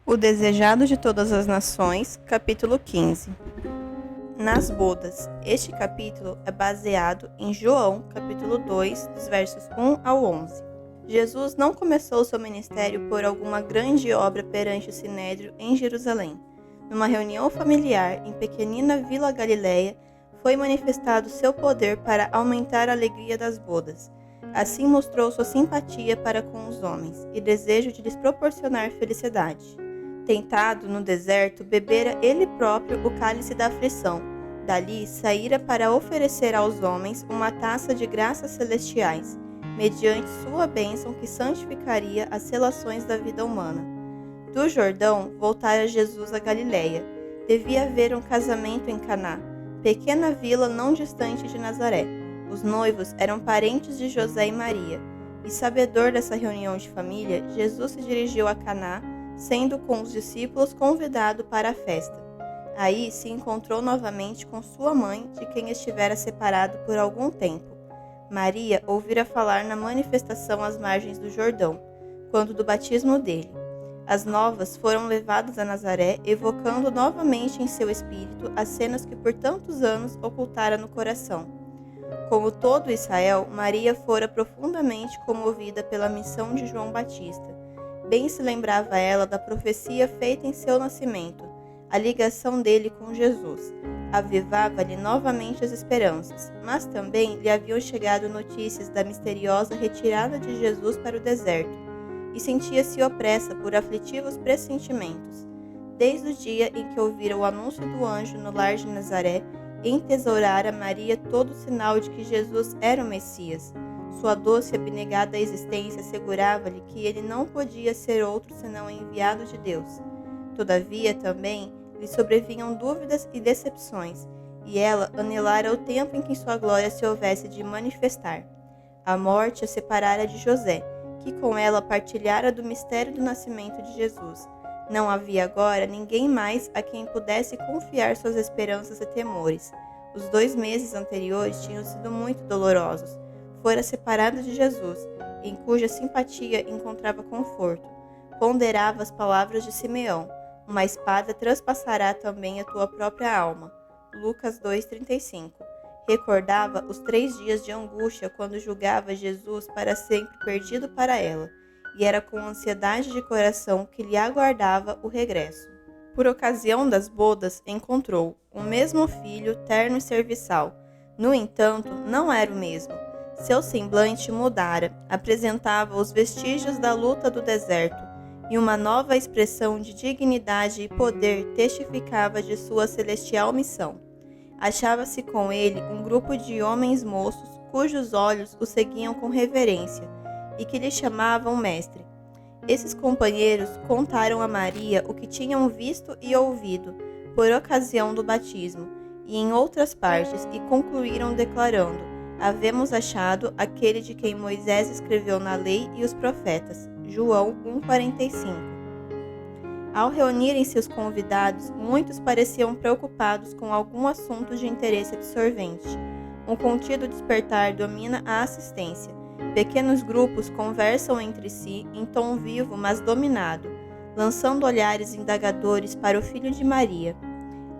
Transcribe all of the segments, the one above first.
O Desejado de Todas as Nações, capítulo 15. Nas bodas. Este capítulo é baseado em João, capítulo 2, dos versos 1 ao 11. Jesus não começou seu ministério por alguma grande obra perante o Sinédrio em Jerusalém. Numa reunião familiar em pequenina Vila Galileia, foi manifestado seu poder para aumentar a alegria das bodas. Assim mostrou sua simpatia para com os homens e desejo de lhes proporcionar felicidade. Tentado no deserto, bebera ele próprio o cálice da aflição. Dali saíra para oferecer aos homens uma taça de graças celestiais, mediante sua bênção que santificaria as relações da vida humana. Do Jordão voltara Jesus a Galileia. Devia haver um casamento em Caná, pequena vila não distante de Nazaré. Os noivos eram parentes de José e Maria. E sabedor dessa reunião de família, Jesus se dirigiu a Caná, sendo com os discípulos convidado para a festa. Aí se encontrou novamente com sua mãe, de quem estivera separado por algum tempo. Maria ouvira falar na manifestação às margens do Jordão, quando do batismo dele. As novas foram levadas a Nazaré, evocando novamente em seu espírito as cenas que por tantos anos ocultara no coração. Como todo Israel, Maria fora profundamente comovida pela missão de João Batista. Bem se lembrava ela da profecia feita em seu nascimento, a ligação dele com Jesus. Avivava-lhe novamente as esperanças, mas também lhe haviam chegado notícias da misteriosa retirada de Jesus para o deserto, e sentia-se opressa por aflitivos pressentimentos. Desde o dia em que ouvira o anúncio do anjo no lar de Nazaré, entesourara Maria todo o sinal de que Jesus era o Messias. Sua doce e abnegada existência assegurava-lhe que ele não podia ser outro senão enviado de Deus. Todavia, também, lhe sobrevinham dúvidas e decepções, e ela anelara o tempo em que sua glória se houvesse de manifestar. A morte a separara de José, que com ela partilhara do mistério do nascimento de Jesus. Não havia agora ninguém mais a quem pudesse confiar suas esperanças e temores. Os 2 meses anteriores tinham sido muito dolorosos. Fora separada de Jesus, em cuja simpatia encontrava conforto. Ponderava as palavras de Simeão: uma espada transpassará também a tua própria alma. Lucas 2,35. Recordava os 3 dias de angústia quando julgava Jesus para sempre perdido para ela, e era com ansiedade de coração que lhe aguardava o regresso. Por ocasião das bodas, encontrou o mesmo filho terno e serviçal. No entanto, não era o mesmo. Seu semblante mudara, apresentava os vestígios da luta do deserto, e uma nova expressão de dignidade e poder testificava de sua celestial missão. Achava-se com ele um grupo de homens moços, cujos olhos o seguiam com reverência, e que lhe chamavam mestre. Esses companheiros contaram a Maria o que tinham visto e ouvido, por ocasião do batismo, e em outras partes, e concluíram declarando: havemos achado aquele de quem Moisés escreveu na lei e os profetas. João 1,45. Ao reunirem-se os convidados, muitos pareciam preocupados com algum assunto de interesse absorvente. Um contido despertar domina a assistência. Pequenos grupos conversam entre si em tom vivo, mas dominado, lançando olhares indagadores para o filho de Maria.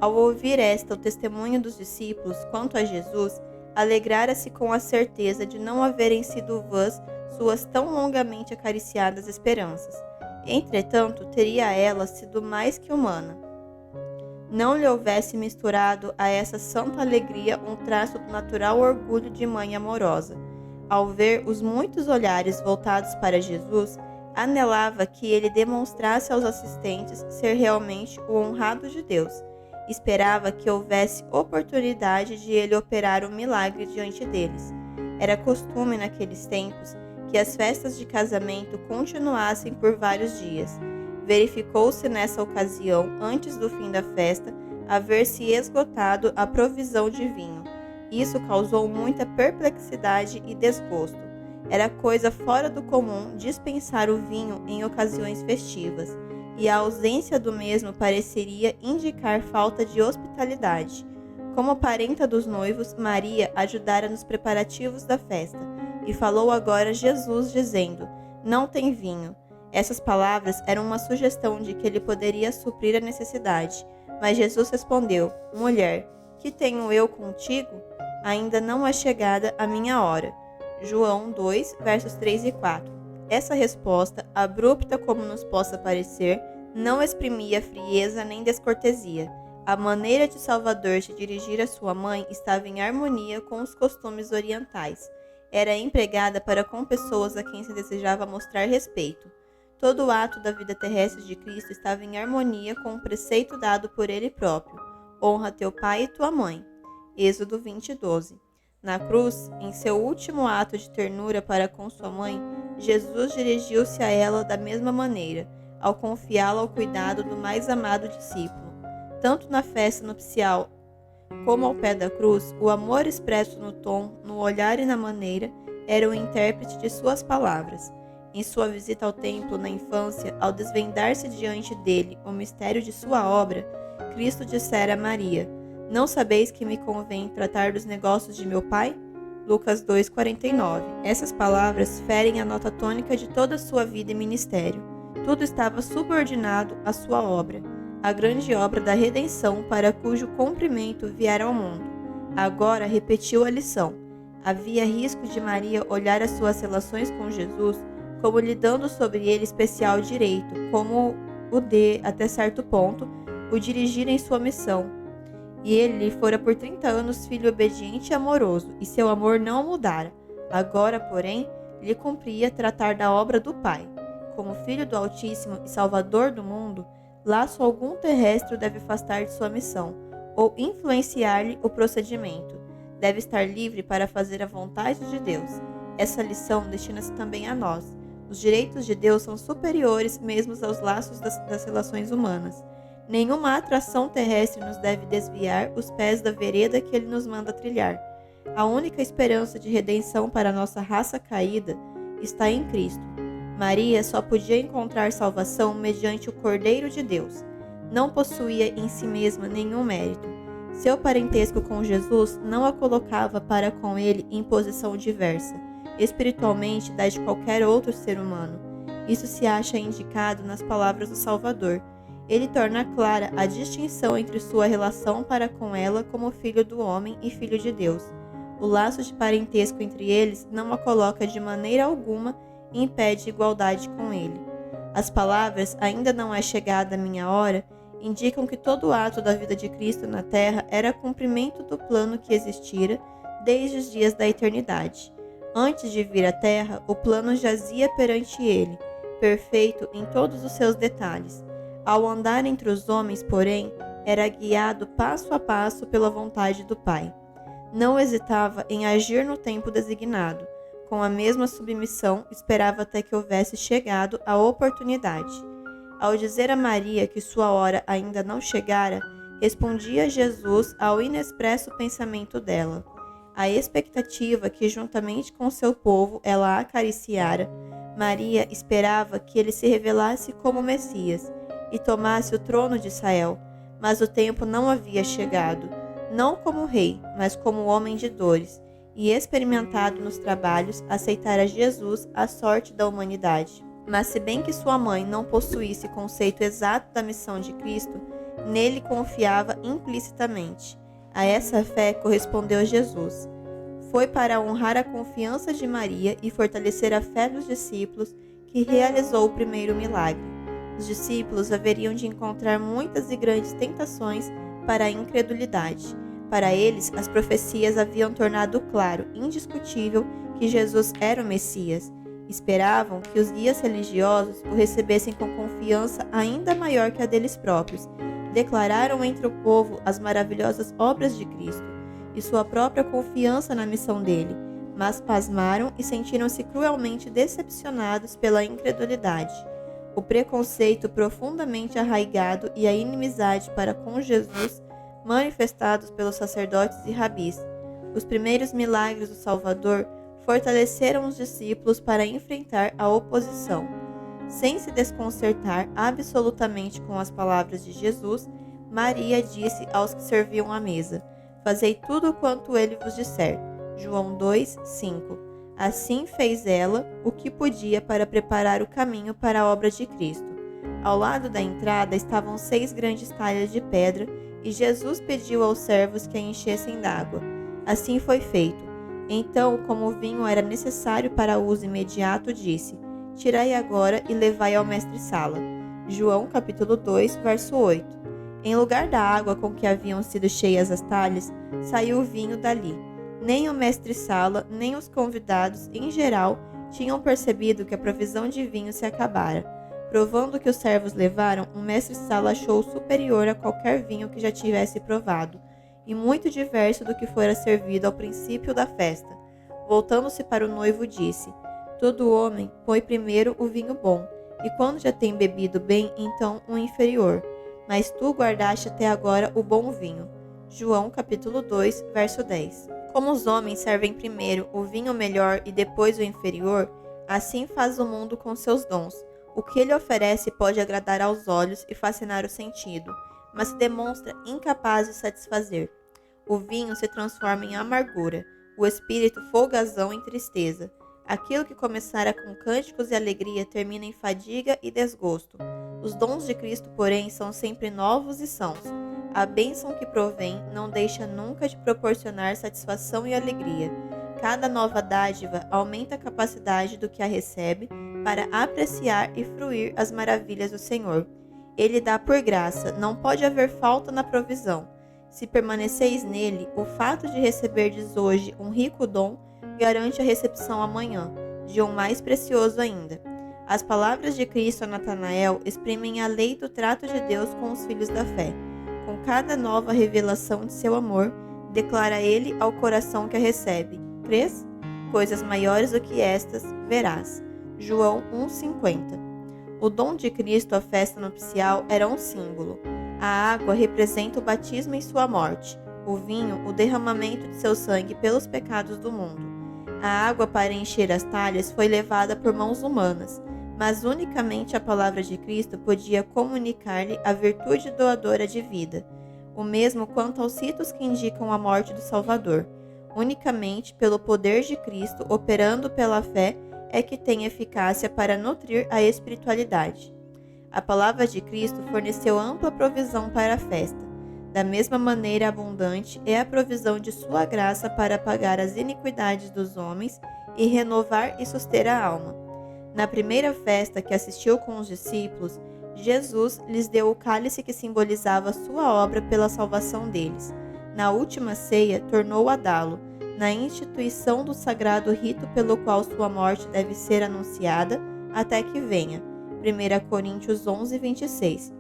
Ao ouvir o testemunho dos discípulos quanto a Jesus, alegrara-se com a certeza de não haverem sido vãs suas tão longamente acariciadas esperanças. Entretanto, teria ela sido mais que humana. Não lhe houvesse misturado a essa santa alegria um traço do natural orgulho de mãe amorosa. Ao ver os muitos olhares voltados para Jesus, anelava que ele demonstrasse aos assistentes ser realmente o honrado de Deus. Esperava que houvesse oportunidade de ele operar um milagre diante deles. Era costume naqueles tempos que as festas de casamento continuassem por vários dias. Verificou-se nessa ocasião, antes do fim da festa, haver-se esgotado a provisão de vinho. Isso causou muita perplexidade e desgosto. Era coisa fora do comum dispensar o vinho em ocasiões festivas, e a ausência do mesmo pareceria indicar falta de hospitalidade. Como parenta dos noivos, Maria ajudara nos preparativos da festa, e falou agora Jesus, dizendo: não tem vinho. Essas palavras eram uma sugestão de que ele poderia suprir a necessidade, mas Jesus respondeu: Mulher, que tenho eu contigo? Ainda não é chegada a minha hora. João 2, versos 3 e 4. Essa resposta, abrupta como nos possa parecer, não exprimia frieza nem descortesia. A maneira de Salvador se dirigir à sua mãe estava em harmonia com os costumes orientais. Era empregada para com pessoas a quem se desejava mostrar respeito. Todo o ato da vida terrestre de Cristo estava em harmonia com o preceito dado por ele próprio: honra teu pai e tua mãe. Êxodo 20, 12. Na cruz, em seu último ato de ternura para com sua mãe, Jesus dirigiu-se a ela da mesma maneira, ao confiá-la ao cuidado do mais amado discípulo. Tanto na festa nupcial como ao pé da cruz, o amor expresso no tom, no olhar e na maneira era o intérprete de suas palavras. Em sua visita ao templo na infância, ao desvendar-se diante dele o mistério de sua obra, Cristo dissera a Maria: Não sabeis que me convém tratar dos negócios de meu Pai? Lucas 2,49. Essas palavras ferem a nota tônica de toda a sua vida e ministério. Tudo estava subordinado à sua obra, a grande obra da redenção para cujo cumprimento viera ao mundo. Agora repetiu a lição. Havia risco de Maria olhar as suas relações com Jesus como lhe dando sobre ele especial direito, como o de, até certo ponto, o dirigir em sua missão. E ele lhe fora por 30 anos filho obediente e amoroso, e seu amor não mudara. Agora, porém, lhe cumpria tratar da obra do Pai. Como filho do Altíssimo e Salvador do mundo, laço algum terrestre o deve afastar de sua missão, ou influenciar-lhe o procedimento. Deve estar livre para fazer a vontade de Deus. Essa lição destina-se também a nós. Os direitos de Deus são superiores mesmo aos laços das relações humanas. Nenhuma atração terrestre nos deve desviar os pés da vereda que ele nos manda trilhar. A única esperança de redenção para a nossa raça caída está em Cristo. Maria só podia encontrar salvação mediante o Cordeiro de Deus. Não possuía em si mesma nenhum mérito. Seu parentesco com Jesus não a colocava para com ele em posição diversa, espiritualmente, da de qualquer outro ser humano. Isso se acha indicado nas palavras do Salvador. Ele torna clara a distinção entre sua relação para com ela como filho do homem e filho de Deus. O laço de parentesco entre eles não a coloca de maneira alguma e impede igualdade com ele. As palavras "ainda não é chegada a minha hora" indicam que todo o ato da vida de Cristo na terra era cumprimento do plano que existira desde os dias da eternidade. Antes de vir à terra, o plano jazia perante ele, perfeito em todos os seus detalhes. Ao andar entre os homens, porém, era guiado passo a passo pela vontade do Pai. Não hesitava em agir no tempo designado. Com a mesma submissão, esperava até que houvesse chegado a oportunidade. Ao dizer a Maria que sua hora ainda não chegara, respondia Jesus ao inexpresso pensamento dela. A expectativa que, juntamente com seu povo, ela acariciara, Maria esperava que ele se revelasse como Messias e tomasse o trono de Israel, mas o tempo não havia chegado, não como rei, mas como homem de dores, e experimentado nos trabalhos, aceitara Jesus a sorte da humanidade. Mas se bem que sua mãe não possuísse conceito exato da missão de Cristo, nele confiava implicitamente. A essa fé correspondeu Jesus. Foi para honrar a confiança de Maria e fortalecer a fé dos discípulos que realizou o primeiro milagre. Os discípulos haveriam de encontrar muitas e grandes tentações para a incredulidade. Para eles, as profecias haviam tornado claro, indiscutível, que Jesus era o Messias. Esperavam que os guias religiosos o recebessem com confiança ainda maior que a deles próprios. Declararam entre o povo as maravilhosas obras de Cristo e sua própria confiança na missão dele, mas pasmaram e sentiram-se cruelmente decepcionados pela incredulidade. O preconceito profundamente arraigado e a inimizade para com Jesus manifestados pelos sacerdotes e rabis. Os primeiros milagres do Salvador fortaleceram os discípulos para enfrentar a oposição. Sem se desconcertar absolutamente com as palavras de Jesus, Maria disse aos que serviam à mesa: Fazei tudo quanto ele vos disser. João 2, 5. Assim fez ela o que podia para preparar o caminho para a obra de Cristo. Ao lado da entrada estavam 6 grandes talhas de pedra, e Jesus pediu aos servos que a enchessem d'água. Assim foi feito. Então, como o vinho era necessário para uso imediato, disse: Tirai agora e levai ao mestre-sala. João capítulo 2, verso 8. Em lugar da água com que haviam sido cheias as talhas, saiu o vinho dali. Nem o mestre-sala, nem os convidados, em geral, tinham percebido que a provisão de vinho se acabara. Provando o que os servos levaram, o mestre-sala achou superior a qualquer vinho que já tivesse provado, e muito diverso do que fora servido ao princípio da festa. Voltando-se para o noivo, disse: Todo homem põe primeiro o vinho bom, e quando já tem bebido bem, então o inferior. Mas tu guardaste até agora o bom vinho. João capítulo 2, verso 10. Como os homens servem primeiro o vinho melhor e depois o inferior, assim faz o mundo com seus dons. O que ele oferece pode agradar aos olhos e fascinar o sentido, mas se demonstra incapaz de satisfazer. O vinho se transforma em amargura, o espírito folgazão em tristeza. Aquilo que começara com cânticos e alegria termina em fadiga e desgosto. Os dons de Cristo, porém, são sempre novos e sãos. A bênção que provém não deixa nunca de proporcionar satisfação e alegria. Cada nova dádiva aumenta a capacidade do que a recebe para apreciar e fruir as maravilhas do Senhor. Ele dá por graça, não pode haver falta na provisão. Se permaneceis nele, o fato de receberdes hoje um rico dom garante a recepção amanhã, de um mais precioso ainda. As palavras de Cristo a Natanael exprimem a lei do trato de Deus com os filhos da fé. Com cada nova revelação de seu amor, declara ele ao coração que a recebe: Crês? Coisas maiores do que estas verás. João 1,50. O dom de Cristo à festa nupcial era um símbolo. A água representa o batismo em sua morte, o vinho, o derramamento de seu sangue pelos pecados do mundo. A água para encher as talhas foi levada por mãos humanas, mas unicamente a palavra de Cristo podia comunicar-lhe a virtude doadora de vida. O mesmo quanto aos ritos que indicam a morte do Salvador. Unicamente pelo poder de Cristo, operando pela fé, é que tem eficácia para nutrir a espiritualidade. A palavra de Cristo forneceu ampla provisão para a festa. Da mesma maneira abundante é a provisão de sua graça para apagar as iniquidades dos homens e renovar e suster a alma. Na primeira festa que assistiu com os discípulos, Jesus lhes deu o cálice que simbolizava sua obra pela salvação deles. Na última ceia, tornou a dá-lo, na instituição do sagrado rito pelo qual sua morte deve ser anunciada até que venha. 1 Coríntios 11, 26.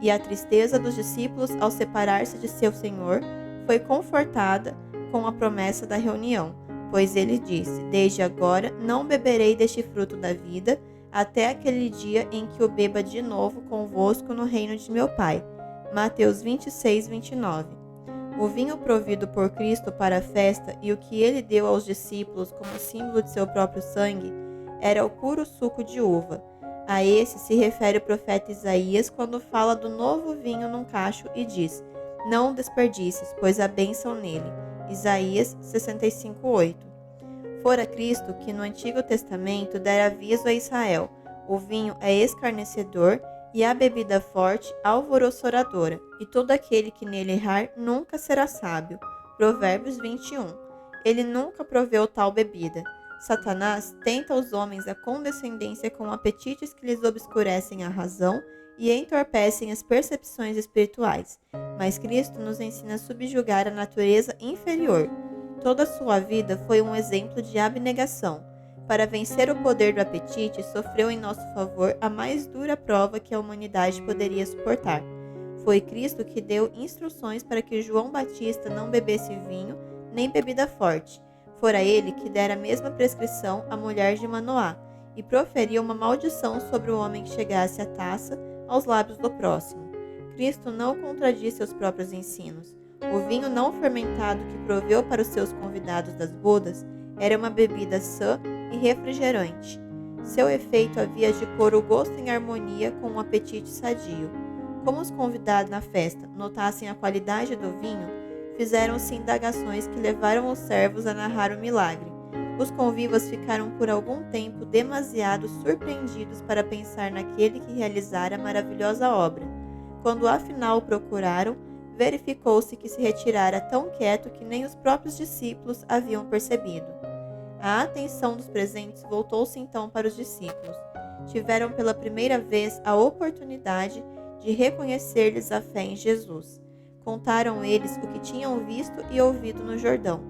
E a tristeza dos discípulos ao separar-se de seu Senhor foi confortada com a promessa da reunião, pois ele disse: Desde agora não beberei deste fruto da vida, até aquele dia em que o beba de novo convosco no reino de meu Pai. Mateus 26, 29. O vinho provido por Cristo para a festa e o que ele deu aos discípulos como símbolo de seu próprio sangue era o puro suco de uva. A esse se refere o profeta Isaías quando fala do novo vinho num cacho e diz: Não o desperdices, pois há bênção nele. Isaías 65:8. Fora Cristo que no Antigo Testamento dera aviso a Israel: o vinho é escarnecedor e a bebida forte alvoroçadora, e todo aquele que nele errar nunca será sábio. Provérbios 21. Ele nunca proveu tal bebida. Satanás tenta aos homens a condescendência com apetites que lhes obscurecem a razão e entorpecem as percepções espirituais, mas Cristo nos ensina a subjugar a natureza inferior. Toda a sua vida foi um exemplo de abnegação. Para vencer o poder do apetite, sofreu em nosso favor a mais dura prova que a humanidade poderia suportar. Foi Cristo que deu instruções para que João Batista não bebesse vinho nem bebida forte. Fora ele que dera a mesma prescrição à mulher de Manoá, e proferiu uma maldição sobre o homem que chegasse a taça aos lábios do próximo. Cristo não contradiz seus próprios ensinos. O vinho não fermentado que proveu para os seus convidados das bodas era uma bebida sã e refrigerante. Seu efeito havia de pôr o gosto em harmonia com um apetite sadio. Como os convidados na festa notassem a qualidade do vinho, fizeram-se indagações que levaram os servos a narrar o milagre. Os convivas ficaram por algum tempo demasiado surpreendidos para pensar naquele que realizara a maravilhosa obra. Quando afinal o procuraram, verificou-se que se retirara tão quieto que nem os próprios discípulos haviam percebido. A atenção dos presentes voltou-se então para os discípulos. Tiveram pela primeira vez a oportunidade de reconhecer-lhes a fé em Jesus. Contaram eles o que tinham visto e ouvido no Jordão,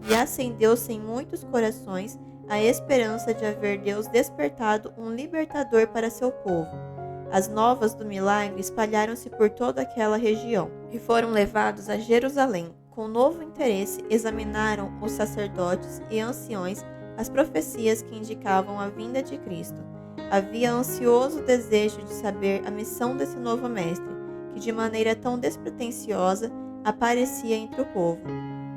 e acendeu-se em muitos corações a esperança de haver Deus despertado um libertador para seu povo. As novas do milagre espalharam-se por toda aquela região e foram levados a Jerusalém. Com novo interesse, examinaram os sacerdotes e anciões as profecias que indicavam a vinda de Cristo. Havia ansioso desejo de saber a missão desse novo mestre, que de maneira tão despretensiosa aparecia entre o povo.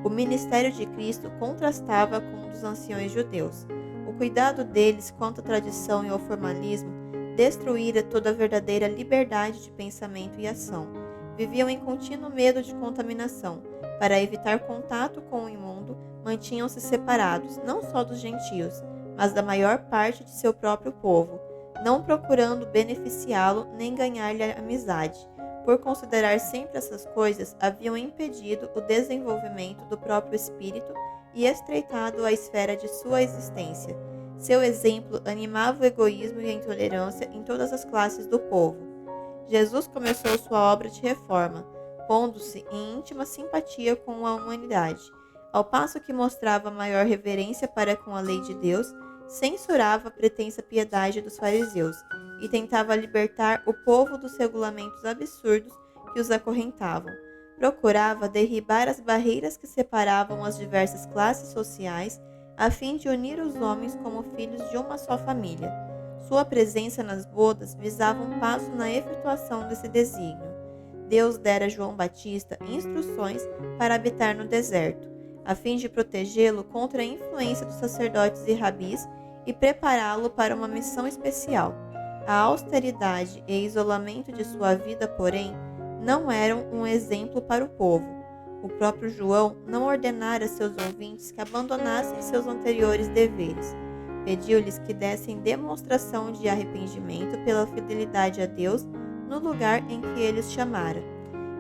O ministério de Cristo contrastava com o dos anciões judeus. O cuidado deles quanto à tradição e ao formalismo destruíra toda a verdadeira liberdade de pensamento e ação. Viviam em contínuo medo de contaminação. Para evitar contato com o imundo, mantinham-se separados, não só dos gentios, mas da maior parte de seu próprio povo, não procurando beneficiá-lo nem ganhar-lhe amizade. Por considerar sempre essas coisas, haviam impedido o desenvolvimento do próprio espírito e estreitado a esfera de sua existência. Seu exemplo animava o egoísmo e a intolerância em todas as classes do povo. Jesus começou sua obra de reforma, pondo-se em íntima simpatia com a humanidade. Ao passo que mostrava maior reverência para com a lei de Deus, censurava a pretensa piedade dos fariseus e tentava libertar o povo dos regulamentos absurdos que os acorrentavam. Procurava derribar as barreiras que separavam as diversas classes sociais, a fim de unir os homens como filhos de uma só família. Sua presença nas bodas visava um passo na efetuação desse desígnio. Deus dera a João Batista instruções para habitar no deserto, a fim de protegê-lo contra a influência dos sacerdotes e rabis e prepará-lo para uma missão especial. A austeridade e isolamento de sua vida, porém, não eram um exemplo para o povo. O próprio João não ordenara a seus ouvintes que abandonassem seus anteriores deveres. Pediu-lhes que dessem demonstração de arrependimento pela fidelidade a Deus no lugar em que ele os chamara.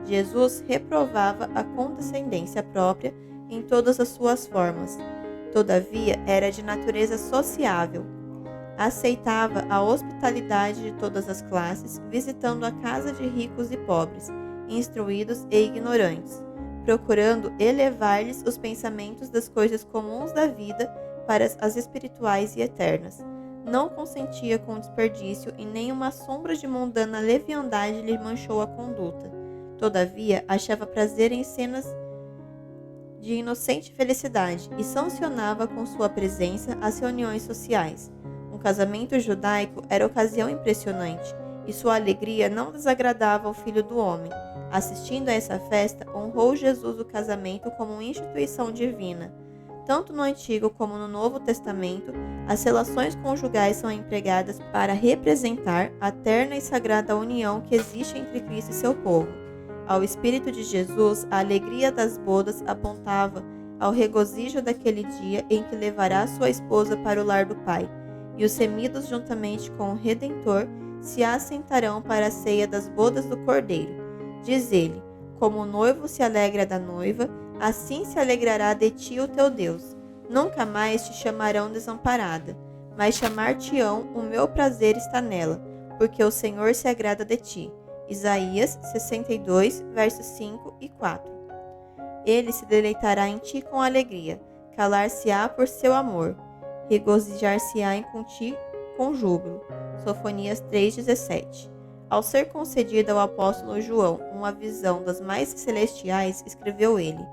Jesus reprovava a condescendência própria em todas as suas formas. Todavia, era de natureza sociável. Aceitava a hospitalidade de todas as classes, visitando a casa de ricos e pobres, instruídos e ignorantes, procurando elevar-lhes os pensamentos das coisas comuns da vida para as espirituais e eternas. Não consentia com desperdício e nenhuma sombra de mundana leviandade lhe manchou a conduta. Todavia, achava prazer em cenas de inocente felicidade e sancionava com sua presença as reuniões sociais. Um casamento judaico era ocasião impressionante, e sua alegria não desagradava ao Filho do Homem. Assistindo a essa festa, honrou Jesus o casamento como uma instituição divina. Tanto no Antigo como no Novo Testamento, as relações conjugais são empregadas para representar a terna e sagrada união que existe entre Cristo e seu povo. Ao Espírito de Jesus, a alegria das bodas apontava ao regozijo daquele dia em que levará sua esposa para o lar do Pai, e os remidos juntamente com o Redentor se assentarão para a ceia das bodas do Cordeiro. Diz ele: como o noivo se alegra da noiva, assim se alegrará de ti o teu Deus. Nunca mais te chamarão desamparada, mas chamar-te-ão o meu prazer está nela, porque o Senhor se agrada de ti. Isaías 62, versos 5 e 4. Ele se deleitará em ti com alegria, calar-se-á por seu amor, regozijar-se-á em ti com júbilo. Sofonias 3,17. Ao ser concedida ao apóstolo João uma visão das mais celestiais, escreveu ele: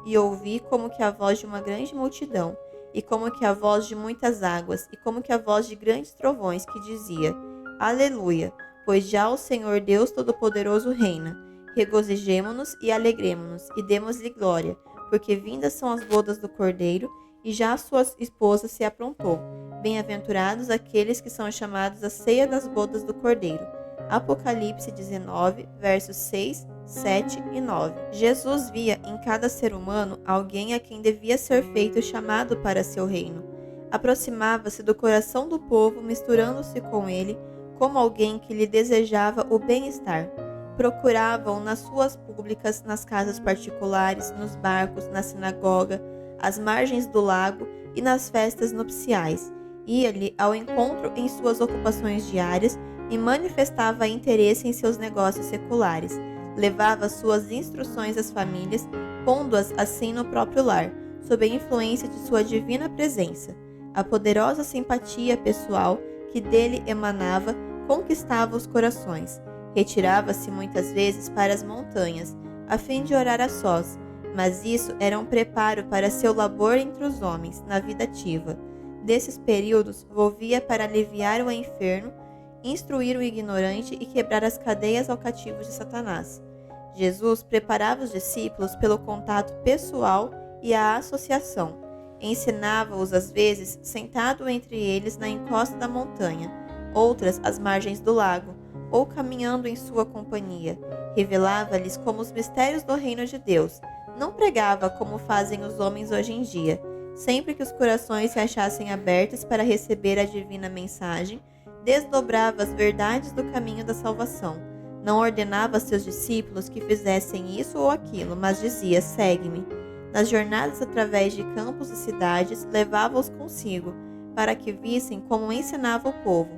e ouvi como que a voz de uma grande multidão, e como que a voz de muitas águas, e como que a voz de grandes trovões, que dizia: Aleluia! Pois já o Senhor Deus Todo-Poderoso reina. Regozijemo-nos e alegremo-nos, e demos-lhe glória, porque vindas são as bodas do Cordeiro, e já a sua esposa se aprontou. Bem-aventurados aqueles que são chamados à ceia das bodas do Cordeiro. Apocalipse 19, versos 6, 7 e 9. Jesus via em cada ser humano alguém a quem devia ser feito chamado para seu reino. Aproximava-se do coração do povo, misturando-se com ele, como alguém que lhe desejava o bem-estar. Procuravam nas ruas públicas, nas casas particulares, nos barcos, na sinagoga, às margens do lago e nas festas nupciais. Ia-lhe ao encontro em suas ocupações diárias e manifestava interesse em seus negócios seculares. Levava suas instruções às famílias, pondo-as assim no próprio lar, sob a influência de sua divina presença. A poderosa simpatia pessoal que dele emanava conquistava os corações. Retirava-se muitas vezes para as montanhas, a fim de orar a sós, mas isso era um preparo para seu labor entre os homens, na vida ativa. Desses períodos, volvia para aliviar o enfermo, instruir o ignorante e quebrar as cadeias ao cativo de Satanás. Jesus preparava os discípulos pelo contato pessoal e a associação. Ensinava-os às vezes sentado entre eles na encosta da montanha, outras às margens do lago, ou caminhando em sua companhia. Revelava-lhes como os mistérios do reino de Deus. Não pregava como fazem os homens hoje em dia. Sempre que os corações se achassem abertos para receber a divina mensagem, desdobrava as verdades do caminho da salvação. Não ordenava a seus discípulos que fizessem isso ou aquilo, mas dizia: segue-me. Nas jornadas através de campos e cidades, levava-os consigo, para que vissem como ensinava o povo.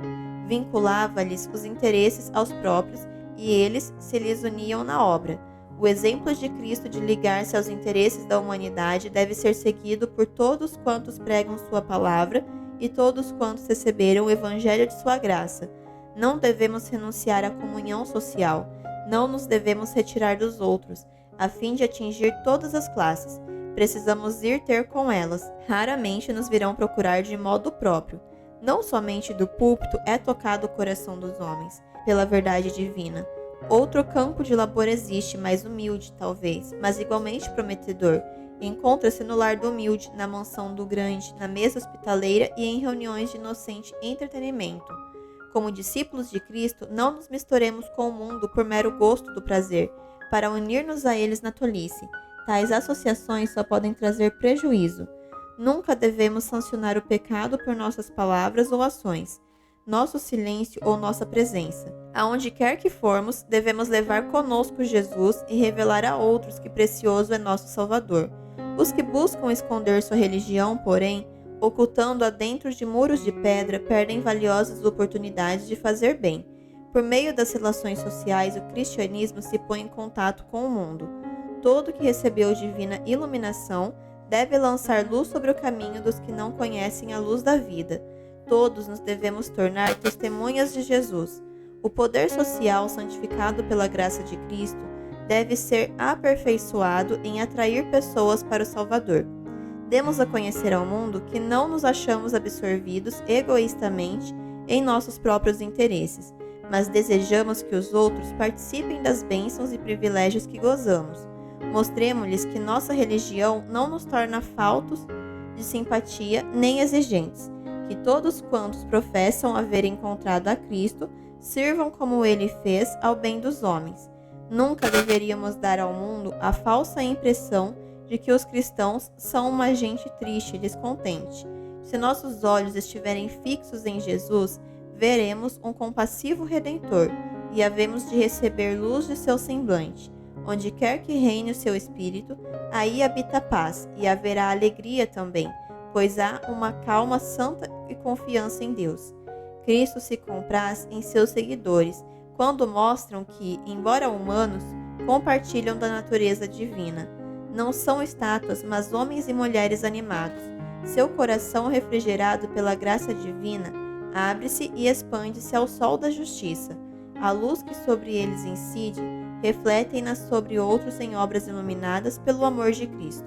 Vinculava-lhes os interesses aos próprios, e eles se lhes uniam na obra. O exemplo de Cristo de ligar-se aos interesses da humanidade deve ser seguido por todos quantos pregam sua palavra e todos quantos receberam o evangelho de sua graça. Não devemos renunciar à comunhão social, não nos devemos retirar dos outros, a fim de atingir todas as classes. Precisamos ir ter com elas. Raramente nos virão procurar de modo próprio. Não somente do púlpito é tocado o coração dos homens, pela verdade divina. Outro campo de labor existe, mais humilde, talvez, mas igualmente prometedor. Encontra-se no lar do humilde, na mansão do grande, na mesa hospitaleira e em reuniões de inocente entretenimento. Como discípulos de Cristo, não nos misturemos com o mundo por mero gosto do prazer, para unir-nos a eles na tolice. Tais associações só podem trazer prejuízo. Nunca devemos sancionar o pecado por nossas palavras ou ações, nosso silêncio ou nossa presença. Aonde quer que formos, devemos levar conosco Jesus e revelar a outros que precioso é nosso Salvador. Os que buscam esconder sua religião, porém, ocultando-a dentro de muros de pedra, perdem valiosas oportunidades de fazer bem. Por meio das relações sociais, o cristianismo se põe em contato com o mundo. Todo que recebeu divina iluminação deve lançar luz sobre o caminho dos que não conhecem a luz da vida. Todos nos devemos tornar testemunhas de Jesus. O poder social santificado pela graça de Cristo deve ser aperfeiçoado em atrair pessoas para o Salvador. Demos a conhecer ao mundo que não nos achamos absorvidos egoístamente em nossos próprios interesses, mas desejamos que os outros participem das bênçãos e privilégios que gozamos. Mostremos-lhes que nossa religião não nos torna faltos de simpatia nem exigentes, que todos quantos professam haver encontrado a Cristo sirvam como ele fez ao bem dos homens. Nunca deveríamos dar ao mundo a falsa impressão de que os cristãos são uma gente triste e descontente. Se nossos olhos estiverem fixos em Jesus, veremos um compassivo Redentor e havemos de receber luz de seu semblante. Onde quer que reine o seu espírito, aí habita a paz e haverá alegria também, pois há uma calma santa e confiança em Deus. Cristo se compraz em seus seguidores, quando mostram que, embora humanos, compartilham da natureza divina. Não são estátuas, mas homens e mulheres animados. Seu coração, refrigerado pela graça divina, abre-se e expande-se ao sol da justiça. A luz que sobre eles incide, refletem-na sobre outros em obras iluminadas pelo amor de Cristo.